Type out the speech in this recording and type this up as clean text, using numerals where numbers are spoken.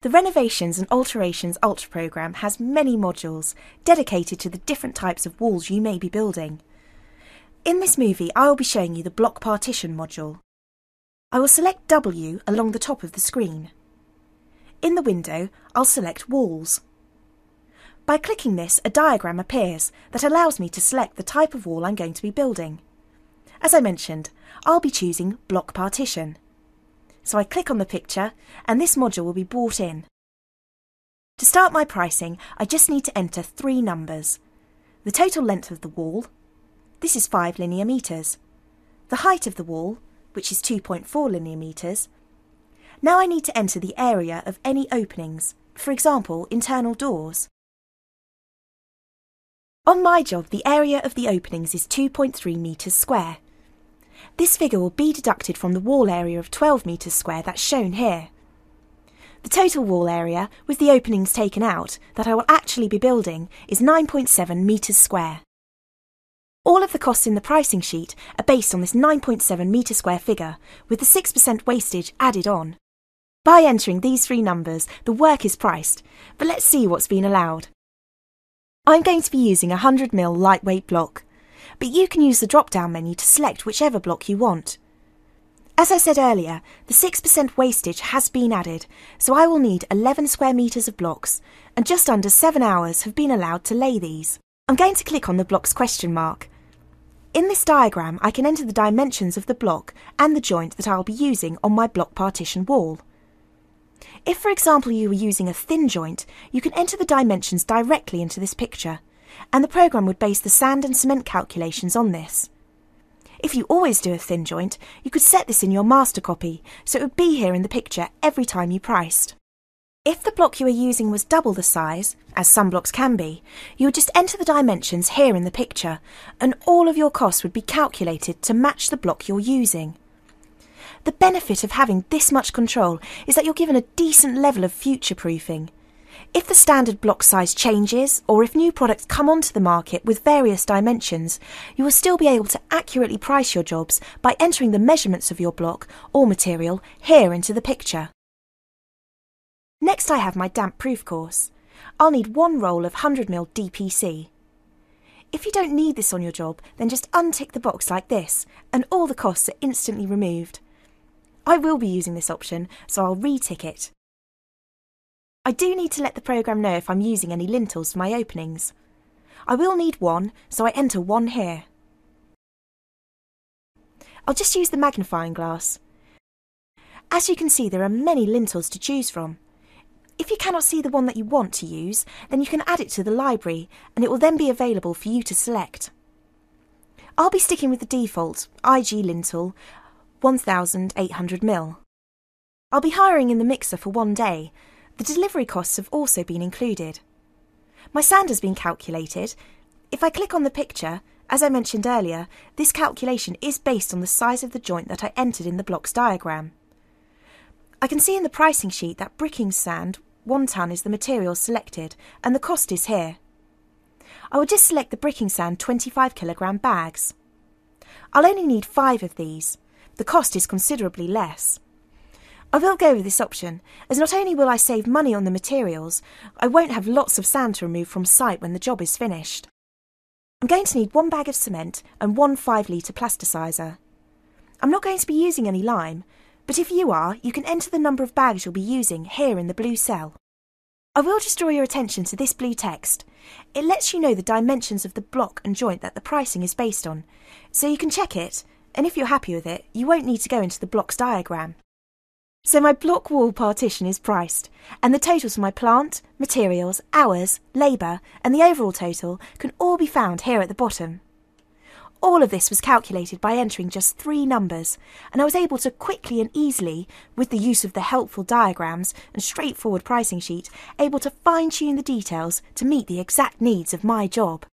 The Renovations and Alterations Ultra programme has many modules dedicated to the different types of walls you may be building. In this movie, I will be showing you the Block Partition module. I will select W along the top of the screen. In the window, I'll select Walls. By clicking this, a diagram appears that allows me to select the type of wall I'm going to be building. As I mentioned, I'll be choosing Block Partition. So I click on the picture and this module will be brought in. To start my pricing, I just need to enter 3 numbers. The total length of the wall, this is 5 linear metres. The height of the wall, which is 2.4 linear metres. Now I need to enter the area of any openings, for example, internal doors. On my job, the area of the openings is 2.3 metres square. This figure will be deducted from the wall area of 12 metres square that's shown here. The total wall area, with the openings taken out, that I will actually be building is 9.7 metres square. All of the costs in the pricing sheet are based on this 9.7 metre square figure, with the 6% wastage added on. By entering these 3 numbers, the work is priced, but let's see what's been allowed. I'm going to be using a 100mm lightweight block, but you can use the drop-down menu to select whichever block you want. As I said earlier, the 6% wastage has been added, so I will need 11 square metres of blocks, and just under 7 hours have been allowed to lay these. I'm going to click on the block's question mark. In this diagram, I can enter the dimensions of the block and the joint that I'll be using on my block partition wall. If, for example, you were using a thin joint, you can enter the dimensions directly into this picture, and the programme would base the sand and cement calculations on this. If you always do a thin joint, you could set this in your master copy, so it would be here in the picture every time you priced. If the block you are using was double the size, as some blocks can be, you would just enter the dimensions here in the picture, and all of your costs would be calculated to match the block you're using. The benefit of having this much control is that you're given a decent level of future-proofing. If the standard block size changes, or if new products come onto the market with various dimensions, you will still be able to accurately price your jobs by entering the measurements of your block or material here into the picture. Next I have my damp proof course. I'll need 1 roll of 100mm DPC. If you don't need this on your job, then just untick the box like this, and all the costs are instantly removed. I will be using this option, so I'll re-tick it. I do need to let the programme know if I'm using any lintels for my openings. I will need 1, so I enter 1 here. I'll just use the magnifying glass. As you can see, there are many lintels to choose from. If you cannot see the one that you want to use, then you can add it to the library, and it will then be available for you to select. I'll be sticking with the default IG lintel 1800mm. I'll be hiring in the mixer for 1 day. The delivery costs have also been included. My sand has been calculated. If I click on the picture, as I mentioned earlier, this calculation is based on the size of the joint that I entered in the block's diagram. I can see in the pricing sheet that bricking sand, 1 tonne, is the material selected, and the cost is here. I will just select the bricking sand 25kg bags. I'll only need 5 of these. The cost is considerably less. I will go with this option, as not only will I save money on the materials, I won't have lots of sand to remove from site when the job is finished. I'm going to need 1 bag of cement and 1 5-litre plasticizer. I'm not going to be using any lime, but if you are, you can enter the number of bags you'll be using here in the blue cell. I will just draw your attention to this blue text. It lets you know the dimensions of the block and joint that the pricing is based on, so you can check it, and if you're happy with it, you won't need to go into the block's diagram. So my block wall partition is priced, and the totals for my plant, materials, hours, labour, and the overall total can all be found here at the bottom. All of this was calculated by entering just 3 numbers, and I was able to quickly and easily, with the use of the helpful diagrams and straightforward pricing sheet, able to fine-tune the details to meet the exact needs of my job.